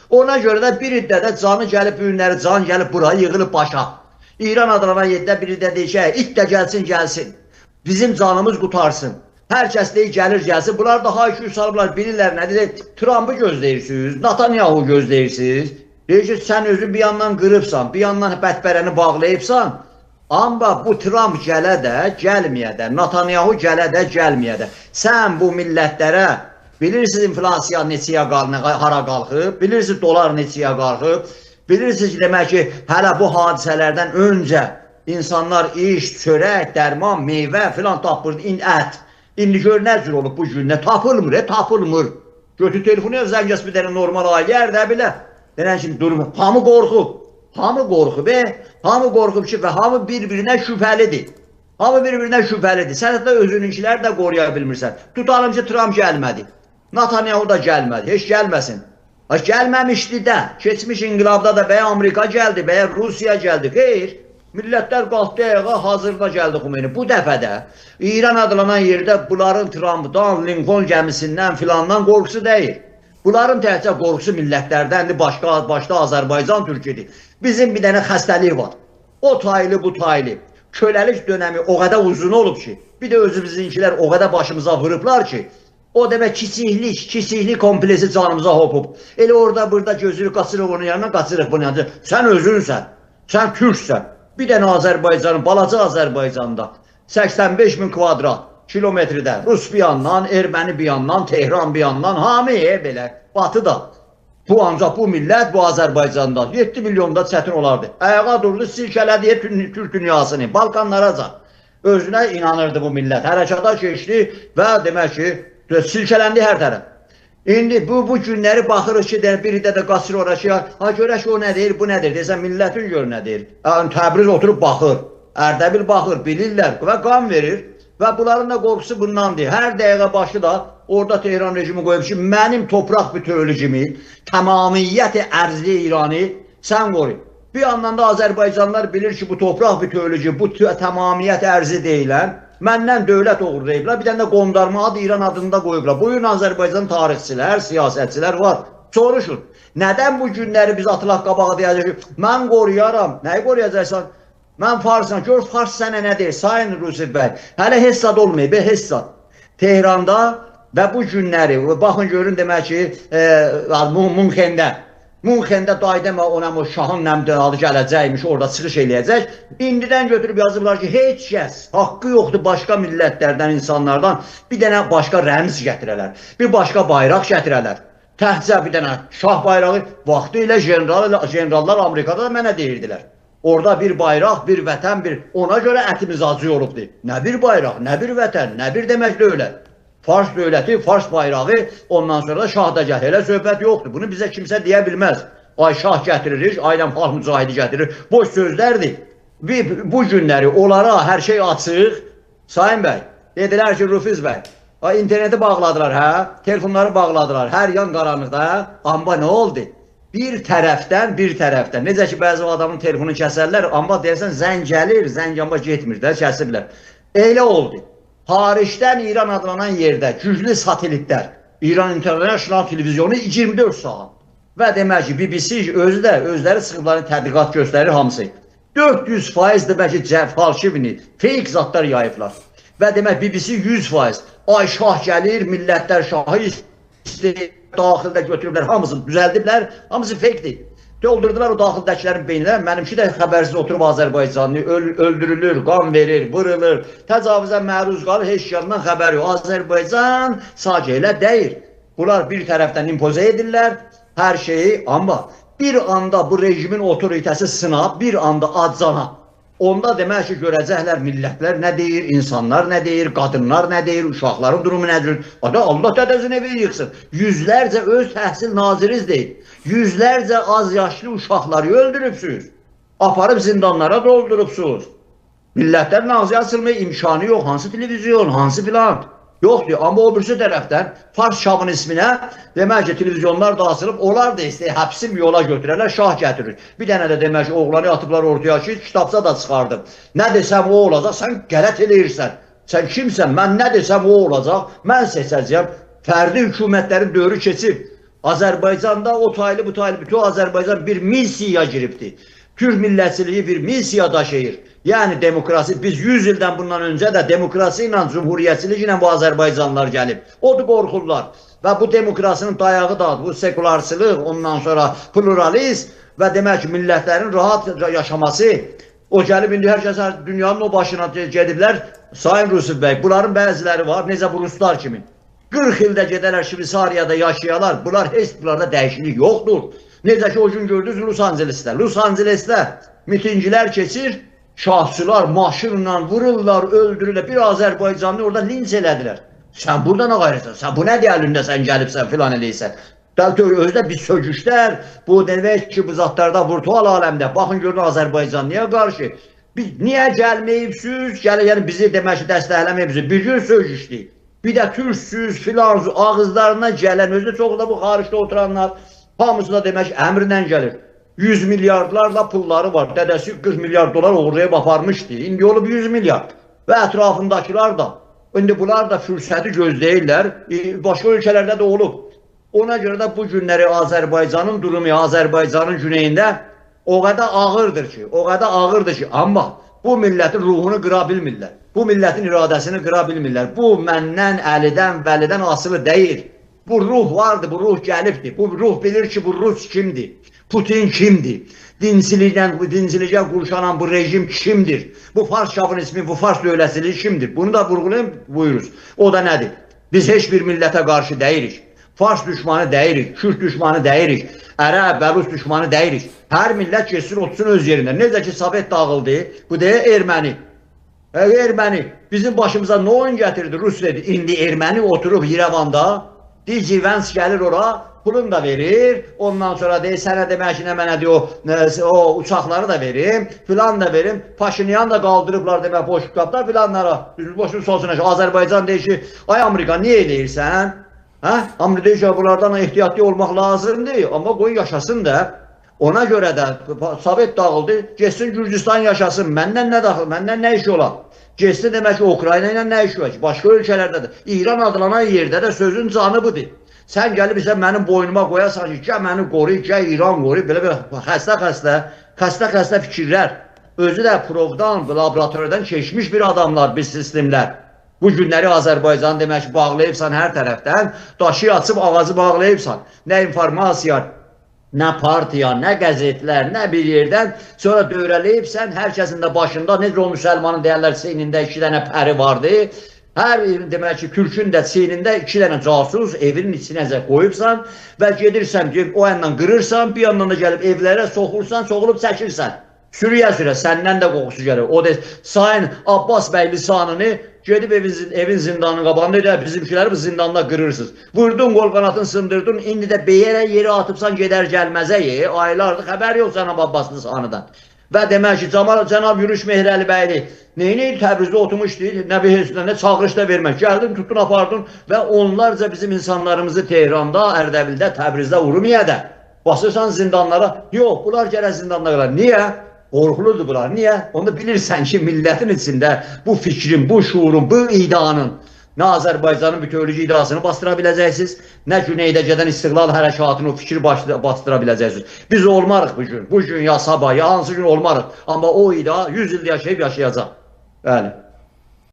Ona görə də bir iddədə canı gəlib, günləri can gəlib buraya yığılıb başa. İran adlanan yerdə biri də deyir ki, it də gəlsin, gəlsin. Bizim canımız qutarsın. Hər kəs deyir, gəlir, gəlsin. Bunlar da haykü salıblar, bilirlər nədir? Trump'ı gözləyirsiniz, Netanyahu gözləyirsiniz. Deyir ki, sən özü bir yandan qırıbsan, bir yandan bətbərəni bağlayıbsan. Amma bu Trump gələ də, gəlməyə də, Netanyahu gələ də, gəlməyə də. Sən bu millətlərə, bilirsiniz inflasiya neçəyə hara qalxıb, bilirsiniz dolar neçəyə qalxıb, bilirsiniz ki, demək ki, hələ bu hadisələrdən öncə insanlar iş, çörək, dərman, meyvə filan tapırdı, ət. İndi gör nə cür olub bu gün, nə tapılmır, tapılmır. Götür telefonu ya, zəngəs bir dənə normal ailə də bilə. Denən şimdi durum, hamı qorxub. Hamı qorxub, hamı qorxub ki, və hamı bir-birinə şübhəlidir. Hamı bir-birinə şübhəlidir. Sən hətta özününkiləri də qoruya bilmirsən. Tutalım ki, Trump gəlmədi. Netanyahu da gəlmədi, heç gəlməsin. Gəlməmişdi də, keçmiş inqilabda da bəyə Amerika gəldi, bəyə Rusiya gəldi. Xeyr, millətlər qalxdı ayağa, hazırda gəldi Xumeyni. Bu dəfə də İran adlanan yerdə bunların Trump'dan, Lincoln gəmisindən filandan qorxusu deyil. Bunların təhcə qorxusu millətlərdəndir, başda Azərbaycan Türkiyədir. Bizim bir dənə xəstəlik var. O taylı, bu taylı. Köləlik dönəmi o qədər uzun olub ki, bir də özümüzünkilər o qədər başımıza vurublar ki, o demək kiçiklik kompleksi canımıza hopub. Elə orada, burada gözünü qaçırıq onun yanına, qaçırıq bunun yanına. Sən özünsən, sən Türksən. Bir dənə Azərbaycanın, balaca Azərbaycanda 85 min kvadrat kilometrdə Rus bir yandan, Erməni bir yandan, Tehran bir yandan, hamı belə, batıda. Bu ancaq bu millət, bu Azərbaycanda 7 milyonda çətin olardı. Ayağa durdu, silkələdi Türk dünyasını, Balkanlara da. Özünə inanırdı bu millət, hərəkata keçdi və demək ki, silkələndi hər tərəf. İndi bu günləri baxırıq ki, biri də qaçır oraya ki, görək ki, o nə deyir, bu nədir, deyəsən millətin gör nə deyir. Təbriz oturub baxır, Ərdəbil baxır, bilirlər və qan verir. Və bunların da qorxusu bundandır. Hər dəqiqə başı da orada Tehran rejimi qoyub ki, mənim torpaq bütövlüyü kimi tamamiyyəti ərzli İranı sən qoru. Bir yandan da Azərbaycanlılar bilir ki, bu torpaq bütövlüyü, bu tamamiyyət ərzi deyilən, məndən dövlət oğurlayıblar. Bir dənə də qondarma adı İran adında qoyublar. Bugün Azərbaycan tarixçilər, siyasətçilər var. Soruşun, nədən bu günləri biz atılaq qabağa deyəcək ki, mən qoruyaram, nəyi qoruyacaqsan? Mən Farsam, gör Fars sənə nə deyir, Sayın Rusif bəy, hələ hesad olmayıb, hesad. Tehranda və bu günləri, baxın görün demək ki, Münxendə daydəmə ona o şahın nəmdə adı gələcəkmiş, orada çıxış eləyəcək. İndidən götürüb yazıblar ki, heç kəs haqqı yoxdur başqa millətlərdən, insanlardan bir dənə başqa rəmz gətirələr, bir başqa bayraq gətirələr. Təhcə bir dənə şah bayrağı, vaxtı ilə generallar Amerikada da mənə deyirdilər. Orada bir bayraq, bir vətən, ona görə ətimiz acı olubdur. Nə bir bayraq, nə bir vətən, nə bir demək dövlət. Fars dövləti, Fars bayrağı, ondan sonra da şah da gətirir. Elə söhbət yoxdur. Bunu bizə kimsə deyə bilməz. Ay şah gətiririk, ayləm xalq mücahidi gətirir. Boş sözlərdir. Bu günləri onlara hər şey açıq. Sayın bəy, dedilər ki, Rufiz bəy, interneti bağladılar, telefonları bağladılar, hər yan qaranlıqda. Amma nə oldu? Bir tərəfdən, necə ki, bəzi adamın telefonu kəsərlər, amma deyərsən, zəng gəlir, zəng amma getmir də, kəsirlər. Elə oldu. Xaricdən İran adlanan yerdə güclü satelitlər, İran International Televizyonu 24 saat və demək ki, BBC özləri sıxıbların tədqiqat göstərir hamısı. 400% demək ki, falşivini, fake zatlar yayıblar. Və demək BBC 100%. Ay şah gəlir, millətlər şahı istəyir. Daxildə götürüblər, hamısını düzəldiblər, hamısı fakedir. Doldurdular o daxildəkilərin beyninə, mənimki də xəbərsiz oturub Azərbaycanlı, öldürülür, qan verir, vırılır, təcavüzə məruz qalır, heç yandan xəbər yox. Azərbaycan sadəcə elə deyir. Bunlar bir tərəfdən impozə edirlər, hər şeyi, amma bir anda bu rejimin otoritəsi sınab, bir anda aczana. Onda demək ki, görəcəklər millətlər nə deyir, insanlar nə deyir, qadınlar nə deyir, uşaqların durumu nədir? Allah dədəzin evi yıxsın. Yüzlərcə öz təhsil naziriz deyil. Yüzlərcə az yaşlı uşaqları öldürübsünüz. Aparıb zindanlara doldurubsünüz. Millətlərin ağzı açılmaya imkanı yox. Hansı televizyon, hansı filan? Yoxdur. Amma o birisi tərəfdən Fars şahın isminə demək ki, televizyonlar da açılıb, onlar da istəyir, həbsim yola götürərlər, şah gətirir. Bir dənə də demək ki, oğlanı atıblar ortaya ki, kitabsa da çıxardım. Nə desəm o olacaq, sən qələt eləyirsən. Sən kimsən, mən nə desəm o olacaq, mən seçəcəyəm. Fərdi hökumətlərin dövrü keçib. Azərbaycanda o taylı bu taylı bütün Azərbaycan bir misiya giribdi. Türk millətçiliyi bir misiya daşıyır. Yəni demokrasi, biz 100 ildən bundan öncə də demokrasi ilə, cumhuriyyətçilik ilə bu Azərbaycanlılar gəlib. Odur qorxurlar. Və bu demokrasinin dayağı da bu sekularçılıq, ondan sonra pluralizm və demək ki, millətlərin rahat yaşaması. O gəlib indi hər kəs dünyanın o başına gediblər. Sayın Rusif bəy, bunların bəziləri var, necə bu ruslar kimi. 40 ildə gedələr Şvitsariyada yaşayalar, bunlar heç bunlarda dəyişiklik yoxdur. Necə ki o gün gördünüz Los Angelesdə. Los Angelesdə mitinglər keçir, şahçılar maşınla vururlar, öldürürlər. Bir Azərbaycanlı orada linç elədilər. Sən burada nə qayrısan? Sən bu nə deyəlində sən gəlibsən filan eləyirsən. Özdə biz söküşlər, bu demək ki, bu zatlarda virtual aləmdə. Baxın görün Azərbaycanlıya qarşı. Biz niyə gəlməyibsiniz? Yəni bizi demək ki, dəstəkləməyibsiniz. Bir gün söküşdük. Bir də türksüz, filansız, ağızlarına gələn, özü çox da bu xaricdə oturanlar, hamısı da demək ki, əmrindən gəlir. 100 milyardlarla pulları var. Dədəsi 40 milyar dolar uğurlayıb aparmışdı. İndi olub 100 milyar. Və ətrafındakılar da. İndi bunlar da fürsəti gözləyirlər. Başqa ölkələrdə də olub. Ona görə də bu günləri Azərbaycanın durumu, Azərbaycanın güneyində o qədər ağırdır ki, amma bu millətin ruhunu qıra bilmirlər. Bu millətin iradəsini qıra bilmirlər. Bu məndən, Əlidən, Vəlidən asılı deyil. Bu ruh vardır, bu ruh gəlibdir. Bu ruh bilir ki, bu Rus kimdir? Putin kimdir? Dincilikə qurşanan bu rejim kimdir? Bu Fars şovinizmi, bu Fars dövlətçiliyi kimdir? Bunu da vurğulayın, buyuruz. O da nədir? Biz heç bir millətə qarşı deyirik. Fars düşmanı deyirik, Kürt düşmanı deyirik, Ərəb, Bəlus düşmanı deyirik. Hər millət geçsin, otursun öz yerində. Necə ki, Sovet dağıldı, bu deyə erməni. Erməni bizim başımıza nə oyun gətirdi Rus dedi. İndi erməni oturub İrəvanda, Dicivens gəlir ora, pulunu da verir. Ondan sonra deyir, sənə demək ki, nə mənə deyir, o uçaqları da verim, filan da verim. Paşinyan da qaldırıblar demək boş qaplar filanlara. Boşun solsuna ki, Azərbaycan deyir ki, ay Amerika, niyə eləyirsən? Amerika deyir ki, bunlardan ehtiyatlı olmaq lazımdır, amma qoy yaşasın da. Ona görə də Sovet dağıldı, geçsin Gürcistan yaşasın, məndən nə daxil, məndən nə işi olar? Geçsin demək ki, Ukrayna ilə nə işi var ki, başqa ölkələrdə də. İran adlanan yerdə də sözün canı budur. Sən gəlib isə mənim boynuma qoyasan ki, gəl məni qoru, gəl İran qoru, belə xəstə fikirlər. Özü də provdan, laboratoryadan keçmiş bir adamlar, bir sistemlər. Bu günləri Azərbaycanı demək ki, bağlayıbsan hər tərəfdən, daşı açıb ağacı bağlayıbsan. Nə informasiya, nə partiya, nə qəzetlər, nə bir yerdən sonra dövrələyibsən, hər kəsin də başında, necə o müsəlmanın deyərlər, seynində 2 dənə pəri vardı. Hər demək ki, Türkün də seynində 2 dənə casus evinin içinəcə qoyubsan və gedirsən, o yandan qırırsan, bir yandan da gəlib evlərə soxursan, soxulub çəkirsən. Sürüyə-sürə, səndən də qoxusu gəlir. O deyir, Sayın Abbas bəy lisanını gedib evin zindanının qabağında deyir, bizimkiləri bu zindanda qırırsınız. Vurdun, qol qanatını sındırdın, indi də beyərə yeri atıbsan, gedər gəlməzə aylardır, xəbər yox Cənab Abbas lisanıdan. Və demək ki, Cənab Yürüş Mehrəli bəyli neyini Təbrizdə oturmuşdu, nə bir nə çağırış da vermək. Gəldin, tutdun, apardın və onlarca bizim insanlarımızı Tehranda, Ərdəbildə, Təbrizdə Urumiyədə basırsan zindanlara. Yox, bunlar gələ zindanlara. Niyə? Qorxuludur bunlar. Niyə? Onu bilirsən ki, millətin içində bu fikrin, bu şuurun, bu idanın nə Azərbaycanın bütövlük iddiasını bastıra biləcəksiniz, nə güneydə gedən istiqlal hərəkatını o fikri bastıra biləcəksiniz. Biz olmarıq bu gün. Bu gün ya sabah, ya hansı gün olmarıq. Amma o iddia 100 il yaşayıb yaşayacaq. Bəli.